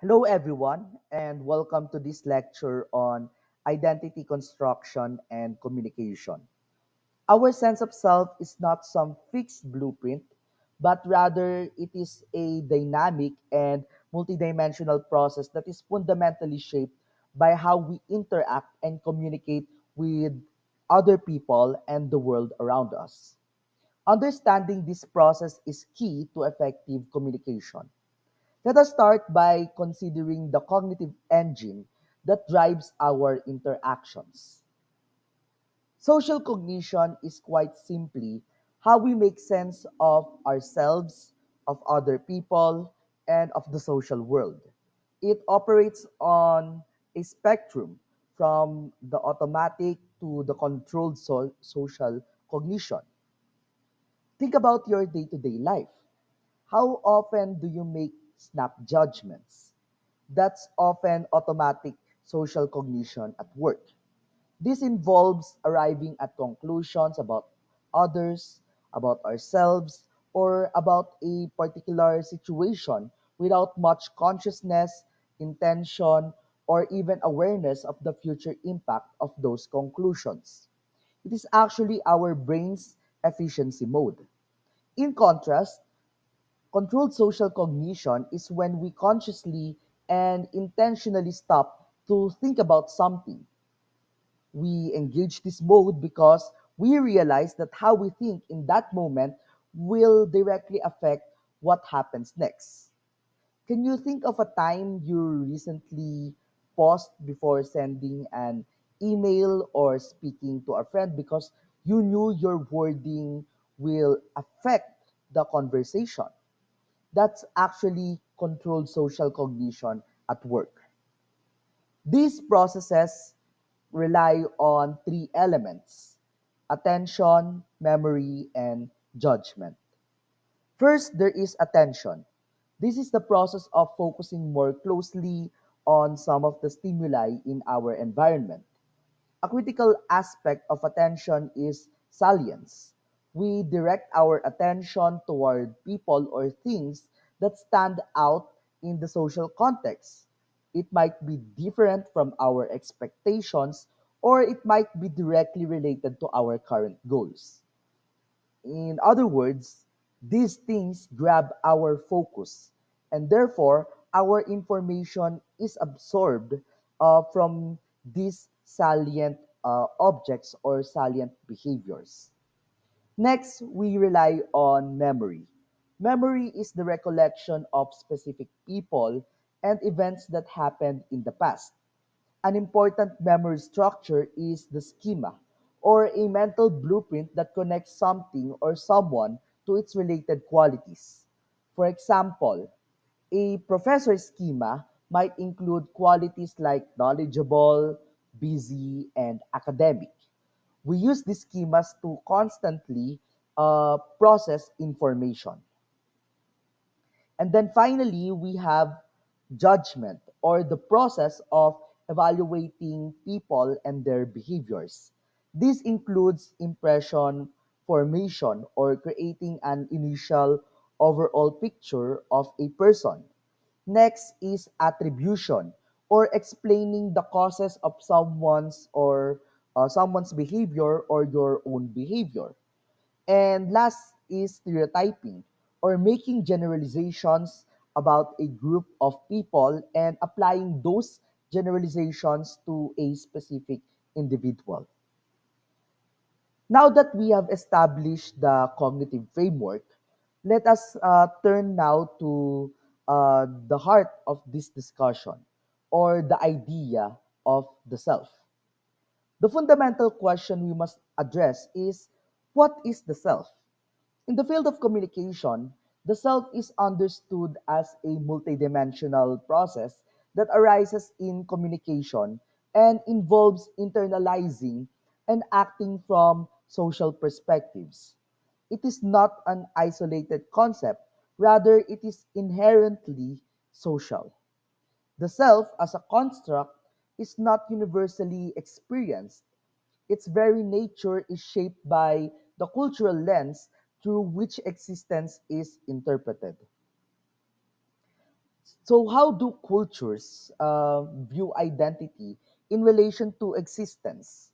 Hello, everyone, and welcome to this lecture on identity construction and communication. Our sense of self is not some fixed blueprint, but rather it is a dynamic and multidimensional process that is fundamentally shaped by how we interact and communicate with other people and the world around us. Understanding this process is key to effective communication. Let us start by considering the cognitive engine that drives our interactions. Social cognition is quite simply how we make sense of ourselves, of other people, and of the social world. It operates on a spectrum from the automatic to the controlled social cognition. Think about your day to day life. How often do you make snap judgments? That's often automatic social cognition at work. This involves arriving at conclusions about others, about ourselves, or about a particular situation without much consciousness, intention, or even awareness of the future impact of those conclusions. It is actually our brain's efficiency mode. In contrast, controlled social cognition is when we consciously and intentionally stop to think about something. We engage this mode because we realize that how we think in that moment will directly affect what happens next. Can you think of a time you recently paused before sending an email or speaking to a friend because you knew your wording will affect the conversation? That's actually controlled social cognition at work. These processes rely on three elements: attention, memory, and judgment. First, there is attention. This is the process of focusing more closely on some of the stimuli in our environment. A critical aspect of attention is salience. We direct our attention toward people or things that stand out in the social context. It might be different from our expectations, or it might be directly related to our current goals. In other words, these things grab our focus, and therefore our information is absorbed from these salient objects or salient behaviors. Next, we rely on memory. Memory is the recollection of specific people and events that happened in the past. An important memory structure is the schema, or a mental blueprint that connects something or someone to its related qualities. For example, a professor's schema might include qualities like knowledgeable, busy, and academic. We use these schemas to constantly process information. And then finally, we have judgment, or the process of evaluating people and their behaviors. This includes impression formation, or creating an initial overall picture of a person. Next is attribution, or explaining the causes of someone's behavior or your own behavior. And last is stereotyping, or making generalizations about a group of people and applying those generalizations to a specific individual. Now that we have established the cognitive framework, let us turn now to the heart of this discussion, or the idea of the self. The fundamental question we must address is, what is the self? In the field of communication, the self is understood as a multidimensional process that arises in communication and involves internalizing and acting from social perspectives. It is not an isolated concept, rather, it is inherently social. The self as a construct is not universally experienced. Its very nature is shaped by the cultural lens through which existence is interpreted. So, how do cultures view identity in relation to existence?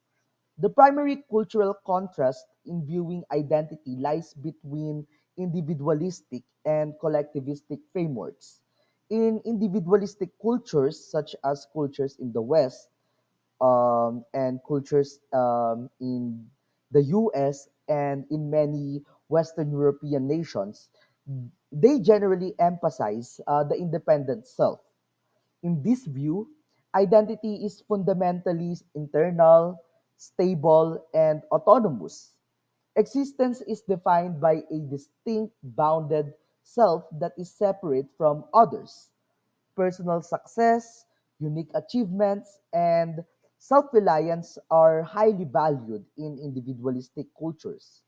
The primary cultural contrast in viewing identity lies between individualistic and collectivistic frameworks. In individualistic cultures, such as cultures in the West and cultures in the US and in many Western European nations, they generally emphasize the independent self. In this view, identity is fundamentally internal, stable, and autonomous. Existence is defined by a distinct, bounded self that is separate from others. Personal success, unique achievements, and self reliance are highly valued in individualistic cultures,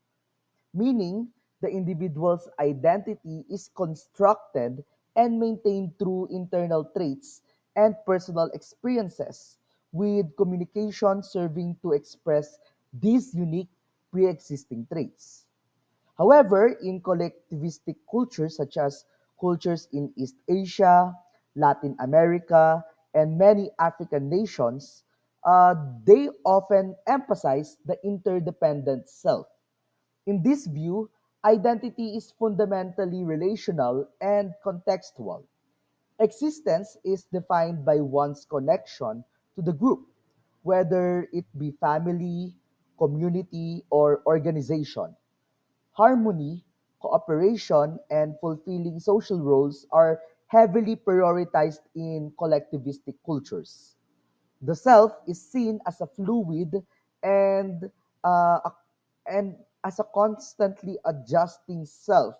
meaning the individual's identity is constructed and maintained through internal traits and personal experiences, with communication serving to express these unique pre existing traits. However, in collectivistic cultures such as cultures in East Asia, Latin America, and many African nations, they often emphasize the interdependent self. In this view, identity is fundamentally relational and contextual. Existence is defined by one's connection to the group, whether it be family, community, or organization. Harmony, cooperation, and fulfilling social roles are heavily prioritized in collectivistic cultures. The self is seen as a fluid and uh, and as a constantly adjusting self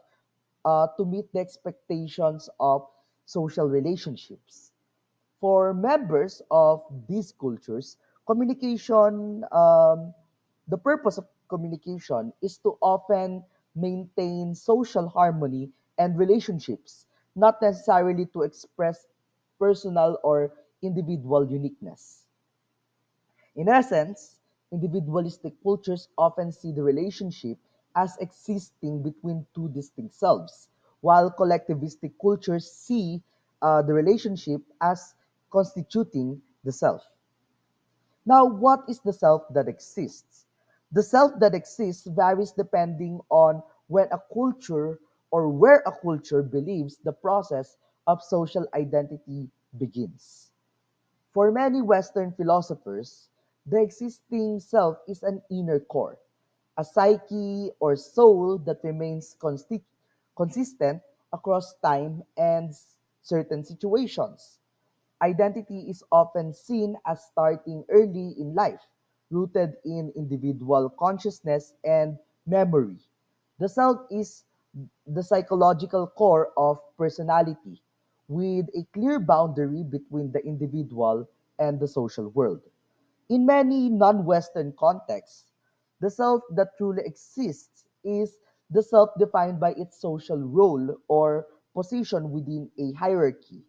to meet the expectations of social relationships. For members of these cultures, communication, the purpose of communication is to often maintain social harmony and relationships, not necessarily to express personal or individual uniqueness. In essence, individualistic cultures often see the relationship as existing between two distinct selves, while collectivistic cultures see the relationship as constituting the self. Now, what is the self that exists? The self that exists varies depending on when a culture or where a culture believes the process of social identity begins. For many Western philosophers, the existing self is an inner core, a psyche or soul that remains consistent across time and certain situations. Identity is often seen as starting early in life, rooted in individual consciousness and memory. The self is the psychological core of personality, with a clear boundary between the individual and the social world. In many non Western contexts, the self that truly exists is the self defined by its social role or position within a hierarchy.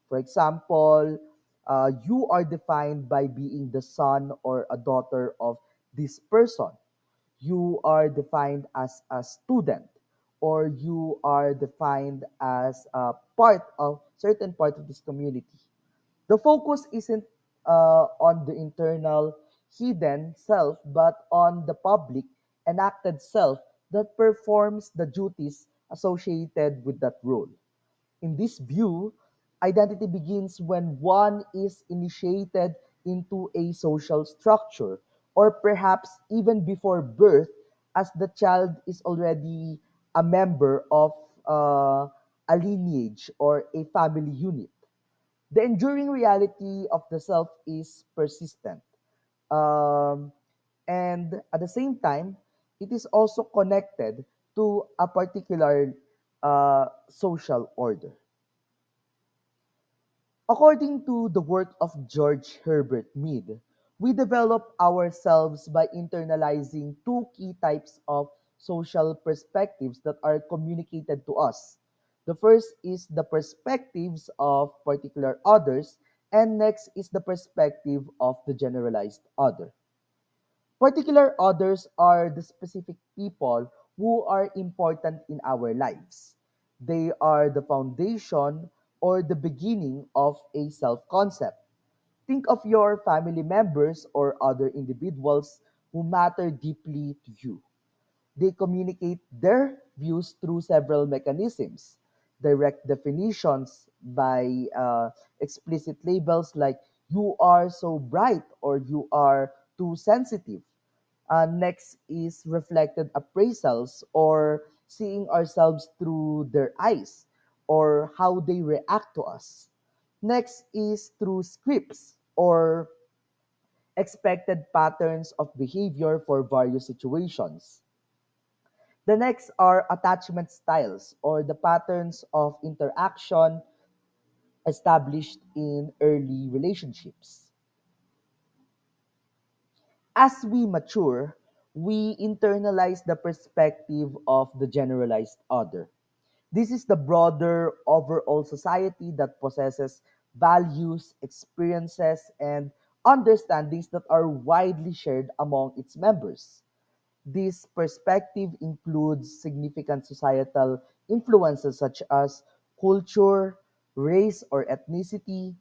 For example, you are defined by being the son or a daughter of this person. You are defined as a student, or you are defined as a part of certain part of this community. The focus isn't on the internal hidden self, but on the public enacted self that performs the duties associated with that role. In this view, identity begins when one is initiated into a social structure, or perhaps even before birth, as the child is already a member of a lineage or a family unit. The enduring reality of the self is persistent. Um, and at the same time, it is also connected to a particular social order. According to the work of George Herbert Mead, we develop ourselves by internalizing two key types of social perspectives that are communicated to us. The first is the perspectives of particular others, and next is the perspective of the generalized other. Particular others are the specific people who are important in our lives. They are the foundation or the beginning of a self concept. Think of your family members or other individuals who matter deeply to you. They communicate their views through several mechanisms: direct definitions by explicit labels like "you are so bright" or "you are too sensitive." Next is reflected appraisals, or seeing ourselves through their eyes or how they react to us. Next is through scripts, or expected patterns of behavior for various situations. The next are attachment styles, or the patterns of interaction established in early relationships. As we mature, we internalize the perspective of the generalized other. This is the broader overall society that possesses values, experiences, and understandings that are widely shared among its members. This perspective includes significant societal influences such as culture, race or ethnicity,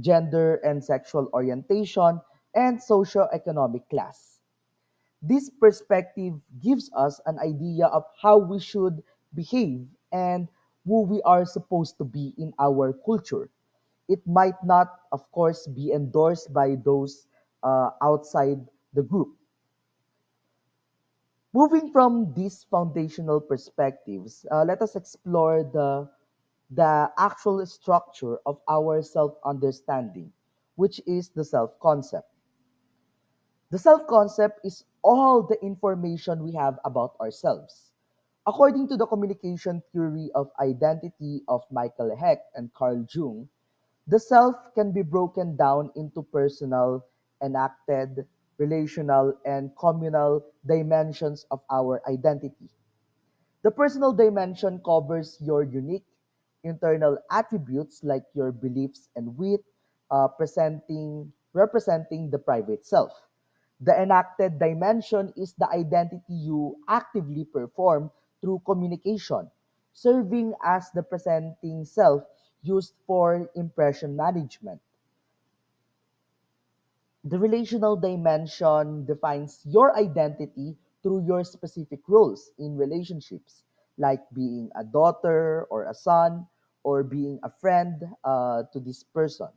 gender and sexual orientation, and socioeconomic class. This perspective gives us an idea of how we should behave and who we are supposed to be in our culture. It might not, of course, be endorsed by those outside the group. Moving from these foundational perspectives, let us explore the actual structure of our self understanding, which is the self concept. The self concept is all the information we have about ourselves. According to the communication theory of identity of Michael Hecht and Carl Jung, the self can be broken down into personal, enacted, relational, and communal dimensions of our identity. The personal dimension covers your unique internal attributes like your beliefs and wit, representing the private self. The enacted dimension is the identity you actively perform through communication, serving as the presenting self used for impression management. The relational dimension defines your identity through your specific roles in relationships, like being a daughter or a son, or being a friend to this person,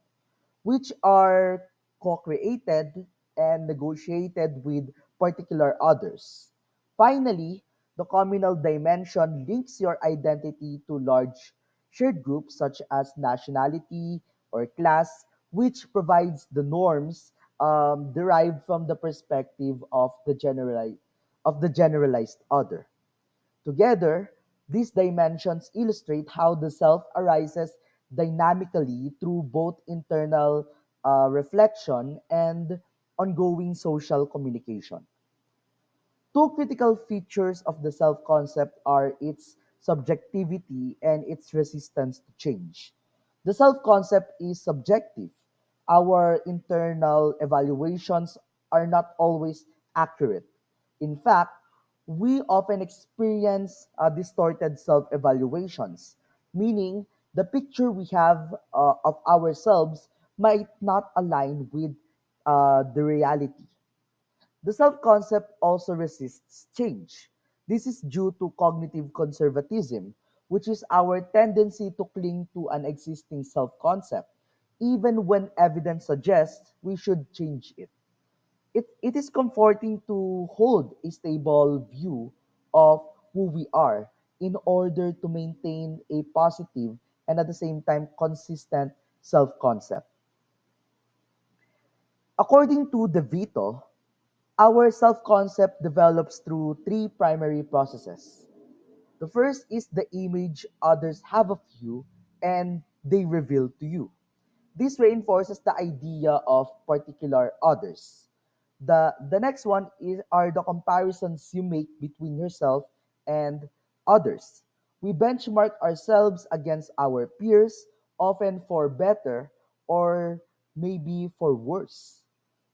which are co-created and negotiated with particular others. Finally, the communal dimension links your identity to large shared groups such as nationality or class, which provides the norms derived from the perspective of the generalized other. Together, these dimensions illustrate how the self arises dynamically through both internal reflection and ongoing social communication. Two critical features of the self concept are its subjectivity and its resistance to change. The self concept is subjective. Our internal evaluations are not always accurate. In fact, we often experience distorted self evaluations, meaning the picture we have of ourselves might not align with the reality. The self-concept also resists change. This is due to cognitive conservatism, which is our tendency to cling to an existing self-concept, even when evidence suggests we should change it. It is comforting to hold a stable view of who we are in order to maintain a positive and at the same time consistent self-concept. According to De Vito, our self concept develops through three primary processes. The first is the image others have of you and they reveal to you. This reinforces the idea of particular others. The next one are the comparisons you make between yourself and others. We benchmark ourselves against our peers, often for better or maybe for worse.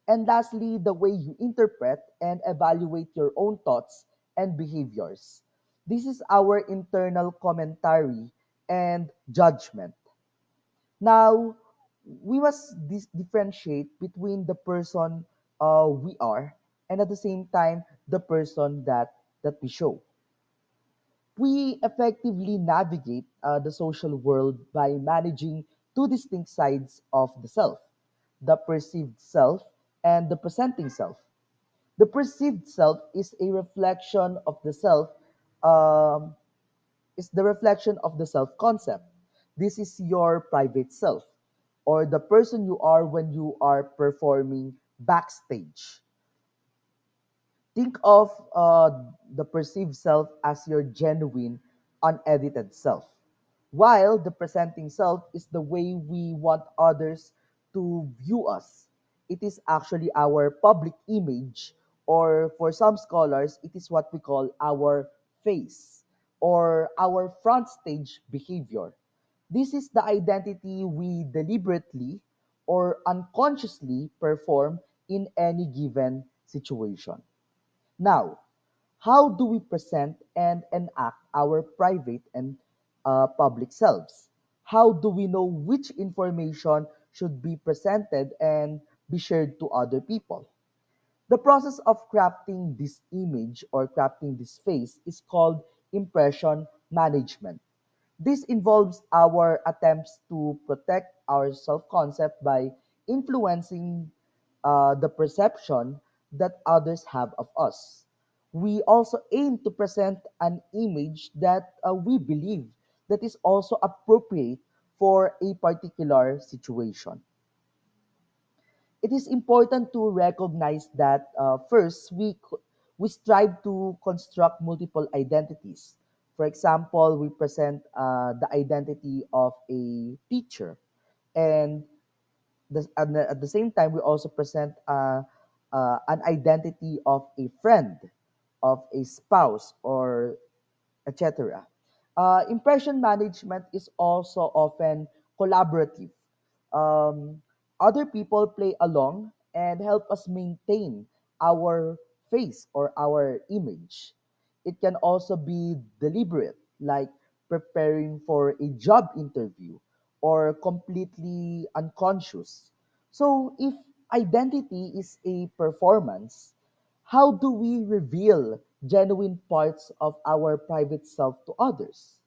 And lastly, the way you interpret and evaluate your own thoughts and behaviors. This is our internal commentary and judgment. Now, we must differentiate between the person we are and at the same time the person that we show. We effectively navigate the social world by managing two distinct sides of the self: the perceived self and the presenting self. The perceived self is a reflection of the self, um, is the reflection of the self concept. This is your private self, or the person you are when you are performing backstage. Think of the perceived self as your genuine, unedited self, while the presenting self is the way we want others to view us. It is actually our public image, or for some scholars, it is what we call our face or our front stage behavior. This is the identity we deliberately or unconsciously perform in any given situation. Now, how do we present and enact our private and public selves? How do we know which information should be presented and be shared to other people? The process of crafting this image or crafting this face is called impression management. This involves our attempts to protect our self concept by influencing the perception that others have of us. We also aim to present an image that we believe that is also appropriate for a particular situation. It is important to recognize that first we strive to construct multiple identities. For example, we present the identity of a teacher, and at the same time we also present an identity of a friend, of a spouse, or etc. Impression management is also often collaborative. Um, Other people play along and help us maintain our face or our image. It can also be deliberate, like preparing for a job interview, or completely unconscious. So, if identity is a performance, how do we reveal genuine parts of our private self to others?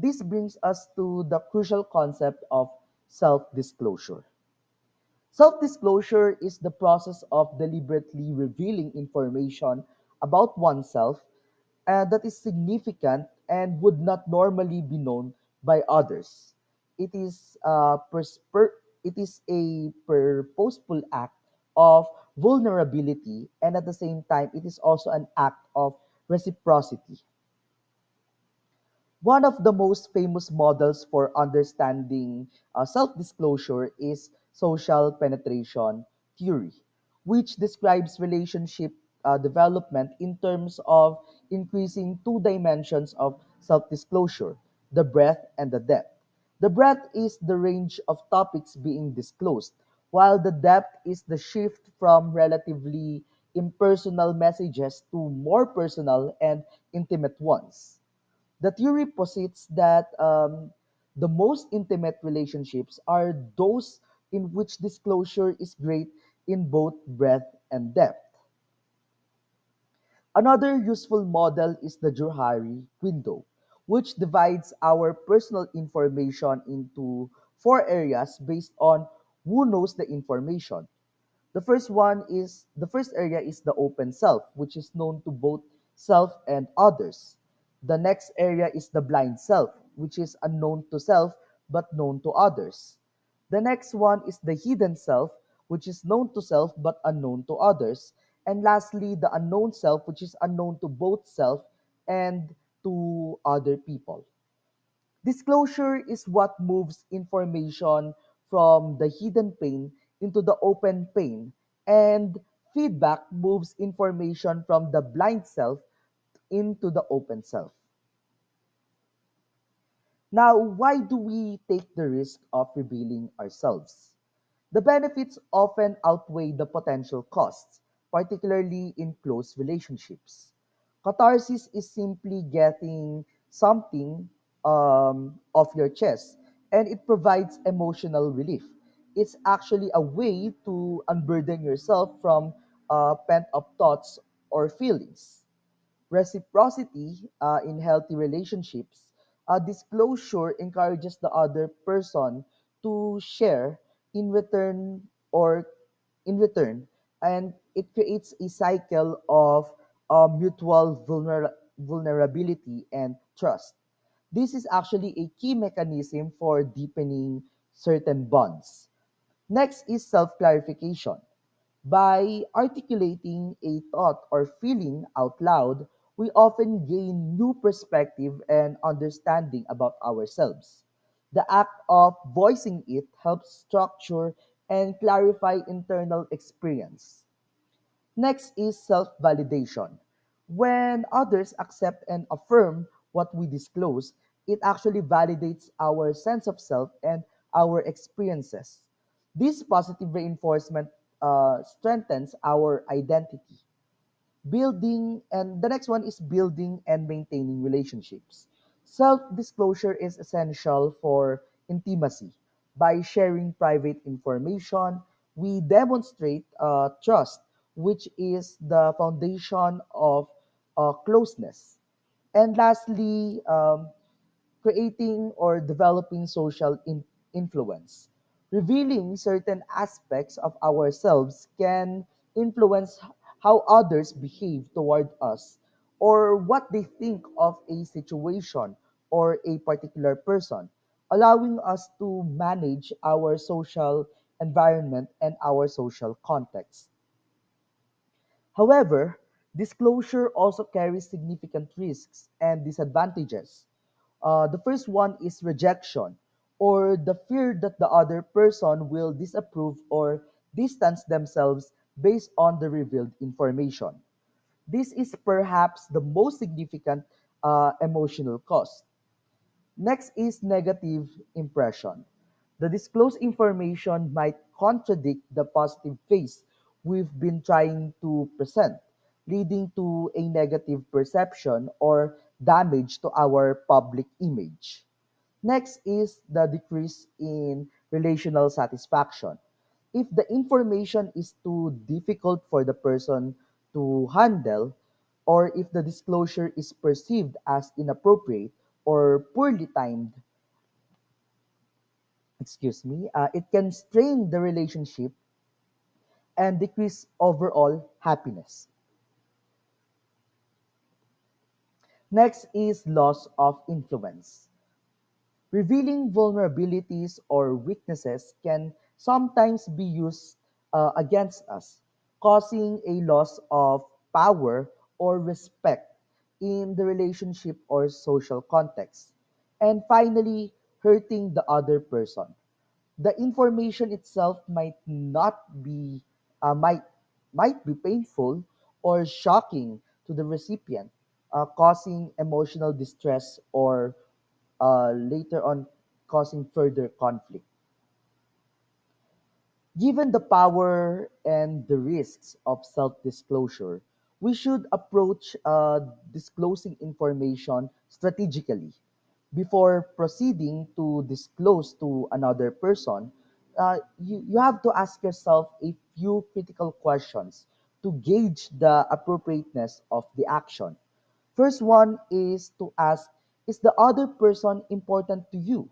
This brings us to the crucial concept of self disclosure. Self disclosure is the process of deliberately revealing information about oneself that is significant and would not normally be known by others. It is, it is a purposeful act of vulnerability, and at the same time, it is also an act of reciprocity. One of the most famous models for understanding self disclosure is social penetration theory, which describes relationship development in terms of increasing two dimensions of self disclosure: the breadth and the depth. The breadth is the range of topics being disclosed, while the depth is the shift from relatively impersonal messages to more personal and intimate ones. The theory posits that the most intimate relationships are those in which disclosure is great in both breadth and depth. Another useful model is the Johari window, which divides our personal information into four areas based on who knows the information. The first area is the open self, which is known to both self and others. The next area is the blind self, which is unknown to self but known to others. The next one is the hidden self, which is known to self but unknown to others. And lastly, the unknown self, which is unknown to both self and to other people. Disclosure is what moves information from the hidden pane into the open pane, and feedback moves information from the blind self into the open self. Now, why do we take the risk of revealing ourselves? The benefits often outweigh the potential costs, particularly in close relationships. Catharsis is simply getting something off your chest, and it provides emotional relief. It's actually a way to unburden yourself from pent up thoughts or feelings. Reciprocity in healthy relationships, disclosure encourages the other person to share in return or in return, and it creates a cycle of mutual vulnerability and trust. This is actually a key mechanism for deepening certain bonds. Next is self clarification. By articulating a thought or feeling out loud, we often gain new perspective and understanding about ourselves. The act of voicing it helps structure and clarify internal experience. Next is self validation. When others accept and affirm what we disclose, it actually validates our sense of self and our experiences. This positive reinforcement strengthens our identity. Building, and the next one is building and maintaining relationships. Self disclosure is essential for intimacy. By sharing private information, we demonstrate trust, which is the foundation of closeness. And lastly, creating or developing social influence. Revealing certain aspects of ourselves can influence how others behave toward us or what they think of a situation or a particular person, allowing us to manage our social environment and our social context. However, disclosure also carries significant risks and disadvantages. The first one is rejection, or the fear that the other person will disapprove or distance themselves based on the revealed information. This is perhaps the most significant emotional cost. Next is negative impression. The disclosed information might contradict the positive face we've been trying to present, leading to a negative perception or damage to our public image. Next is the decrease in relational satisfaction. If the information is too difficult for the person to handle, or if the disclosure is perceived as inappropriate or poorly timed, it can strain the relationship and decrease overall happiness. Next is loss of influence. Revealing vulnerabilities or weaknesses can sometimes be used against us, causing a loss of power or respect in the relationship or social context. And finally, hurting the other person. The information itself might be painful or shocking to the recipient, causing emotional distress or later on causing further conflict. Given the power and the risks of self disclosure, we should approach disclosing information strategically. Before proceeding to disclose to another person, you have to ask yourself a few critical questions to gauge the appropriateness of the action. First one is to ask, is the other person important to you?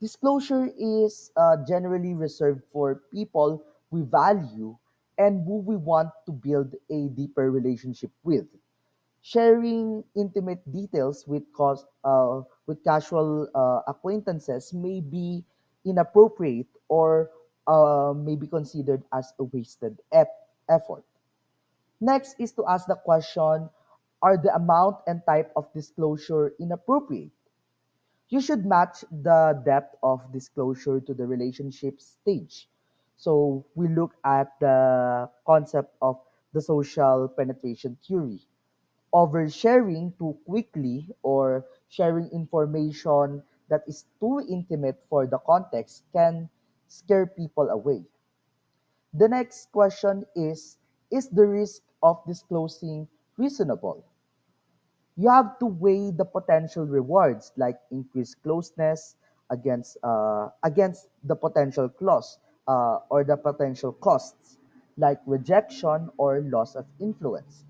Disclosure is generally reserved for people we value and who we want to build a deeper relationship with. Sharing intimate details with casual acquaintances may be inappropriate or may be considered as a wasted effort. Next is to ask the question, are the amount and type of disclosure inappropriate? You should match the depth of disclosure to the relationship stage. So we look at the concept of the social penetration theory. Oversharing too quickly or sharing information that is too intimate for the context can scare people away. The next question is the risk of disclosing reasonable? You have to weigh the potential rewards like increased closeness, against the potential clause or the potential costs like rejection or loss of influence.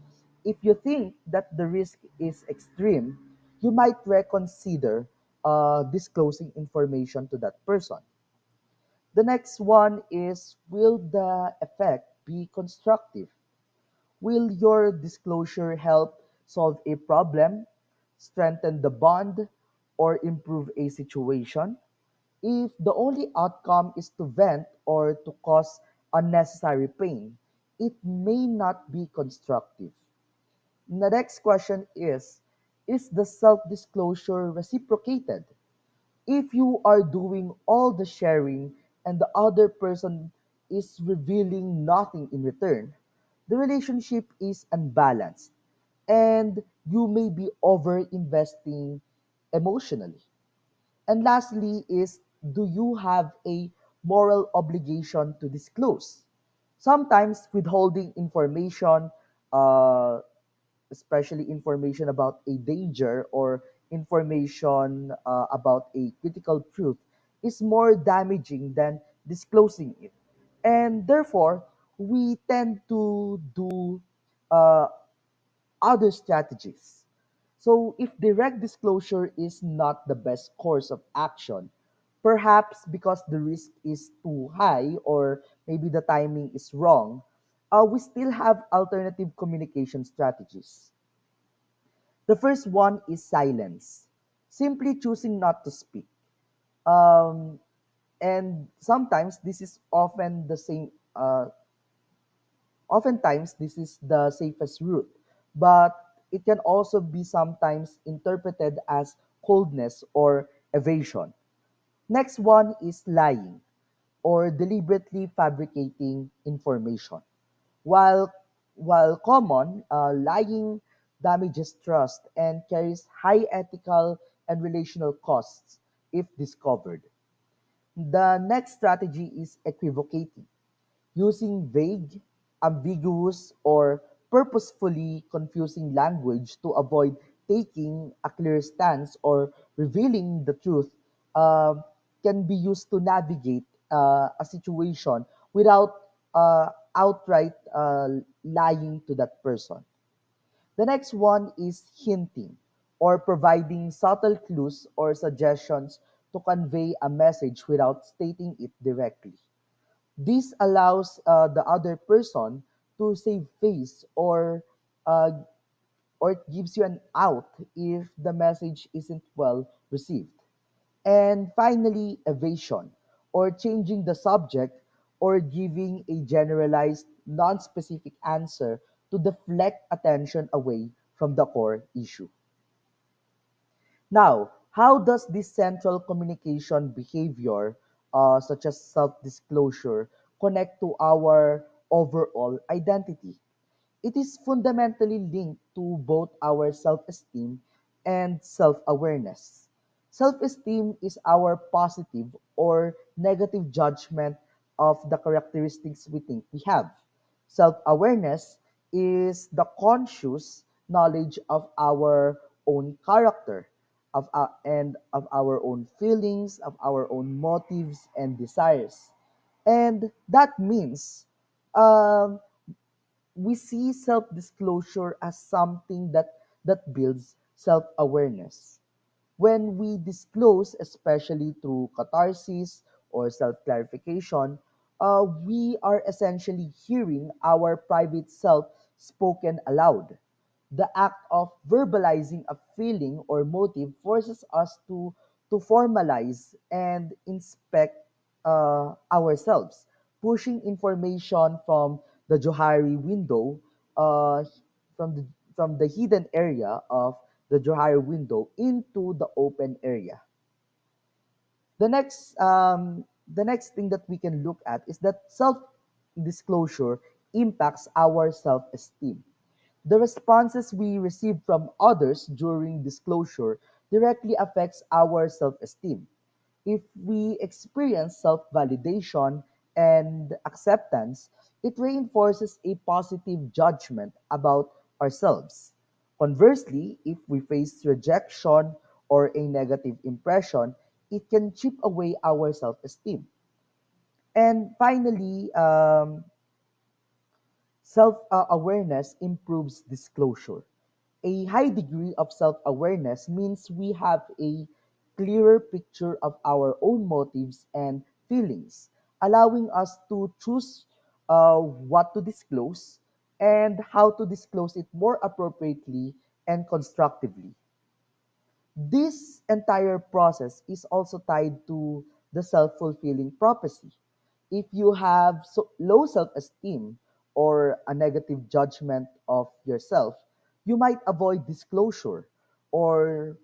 If you think that the risk is extreme, you might reconsider disclosing information to that person. The next one is, will the effect be constructive? Will your disclosure help solve a problem, strengthen the bond, or improve a situation? If the only outcome is to vent or to cause unnecessary pain, it may not be constructive. The next question is the self disclosure reciprocated? If you are doing all the sharing and the other person is revealing nothing in return, the relationship is unbalanced and you may be over investing emotionally. And lastly is, do you have a moral obligation to disclose? Sometimes withholding information, uh, especially information about a danger or information about a critical truth, is more damaging than disclosing it. And therefore, we tend to do uh, other strategies. So, if direct disclosure is not the best course of action, perhaps because the risk is too high or maybe the timing is wrong, we still have alternative communication strategies. The first one is silence, simply choosing not to speak. Um, and sometimes this is often the same, oftentimes this is the safest route, but it can also be sometimes interpreted as coldness or evasion. Next one is lying or deliberately fabricating information. While, while common, lying damages trust and carries high ethical and relational costs if discovered. The next strategy is equivocating, using vague, ambiguous, or purposefully confusing language to avoid taking a clear stance or revealing the truth uh, can be used to navigate a situation without outright lying to that person. The next one is hinting or providing subtle clues or suggestions to convey a message without stating it directly. This allows the other person to save face uh, or it gives you an out if the message isn't well received. And finally, evasion or changing the subject or giving a generalized, non-specific answer to deflect attention away from the core issue. Now, how does this central communication behavior, such as self disclosure, connect to our overall identity? It is fundamentally linked to both our self esteem and self awareness. Self esteem is our positive or negative judgment of the characteristics we think we have. Self awareness is the conscious knowledge of our own character, and of our own feelings, of our own motives and desires. And that means um, we see self-disclosure as something that builds self-awareness. When we disclose, especially through catharsis or self-clarification, we are essentially hearing our private self spoken aloud. The act of verbalizing a feeling or motive forces us to formalize and inspect ourselves, pushing information from the Johari window, uh, from the from the hidden area of the Johari window into the open area. The next thing that we can look at is that self disclosure impacts our self esteem. The responses we receive from others during disclosure directly affects our self-esteem. If we experience self-validation and acceptance, it reinforces a positive judgment about ourselves. Conversely, if we face rejection or a negative impression, it can chip away our self-esteem. And finally, self-awareness improves disclosure. A high degree of self-awareness means we have a clearer picture of our own motives and feelings, allowing us to choose what to disclose and how to disclose it more appropriately and constructively. This entire process is also tied to the self-fulfilling prophecy. If you have low self-esteem or a negative judgment of yourself, you might avoid disclosure or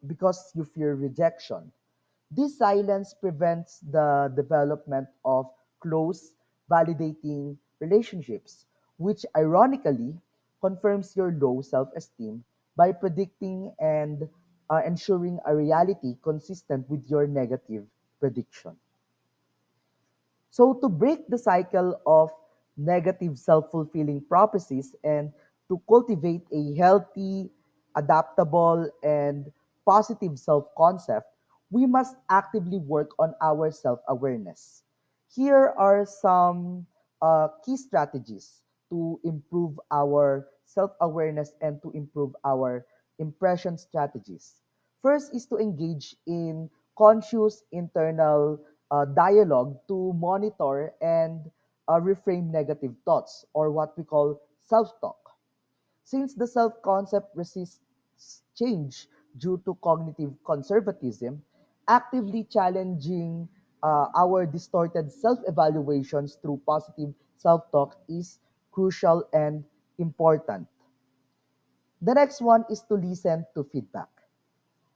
because you fear rejection. This silence prevents the development of close, validating relationships, which ironically confirms your low self esteem by predicting and ensuring a reality consistent with your negative prediction. So, to break the cycle of negative self fulfilling prophecies and to cultivate a healthy, adaptable, and positive self concept, we must actively work on our self awareness. Here are some key strategies to improve our self awareness and to improve our impression strategies. First is to engage in conscious internal dialogue to monitor and reframe negative thoughts, or what we call self talk. Since the self concept resists change due to cognitive conservatism, actively challenging our distorted self evaluations through positive self talk is crucial and important. The next one is to listen to feedback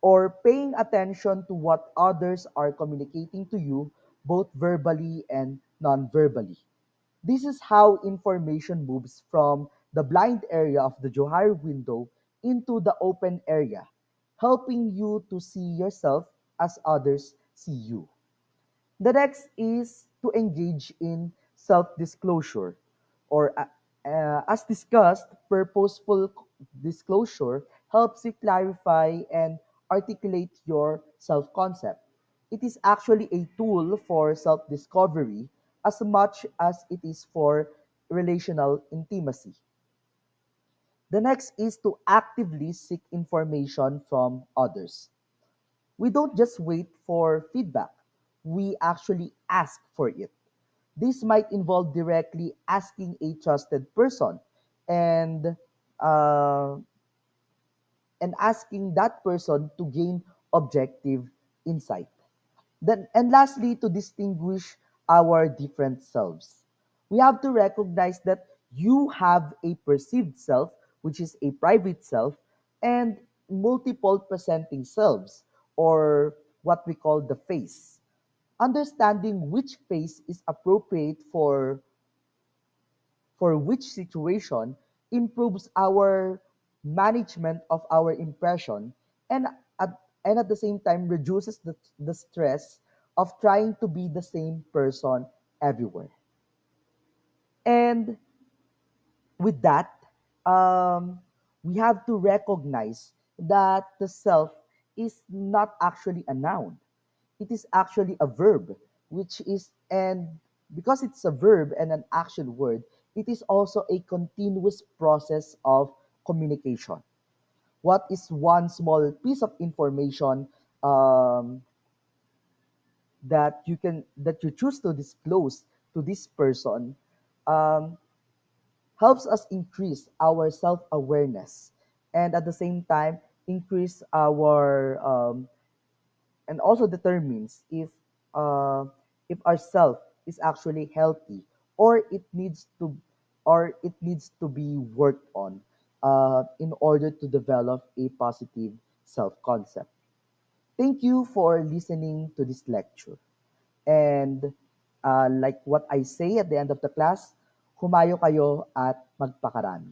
or paying attention to what others are communicating to you, both verbally and non verbally. This is how information moves from the blind area of the Johari window into the open area, helping you to see yourself as others see you. The next is to engage in self disclosure, or as discussed, purposeful disclosure helps you clarify and articulate your self concept. It is actually a tool for self discovery as much as it is for relational intimacy. The next is to actively seek information from others. We don't just wait for feedback, we actually ask for it. This might involve directly asking a trusted person and uh, and asking that person to gain objective insight. Then and lastly, to distinguish our different selves. We have to recognize that you have a perceived self, which is a private self, and multiple presenting selves, or what we call the face. Understanding which face is appropriate for which situation improves our management of our impression and and at the same time reduces the stress of trying to be the same person everywhere. And with that, um, we have to recognize that the self is not actually a noun. It is actually a verb, which is, and because it's a verb and an action word, it is also a continuous process of communication. What is one small piece of information um, that you choose to disclose to this person um, helps us increase our self-awareness and at the same time increase our and also determines if our self is actually healthy or it needs to be worked on in order to develop a positive self-concept. Thank you for listening to this lecture. And like what I say at the end of the class, humayo kayo at magpakarami.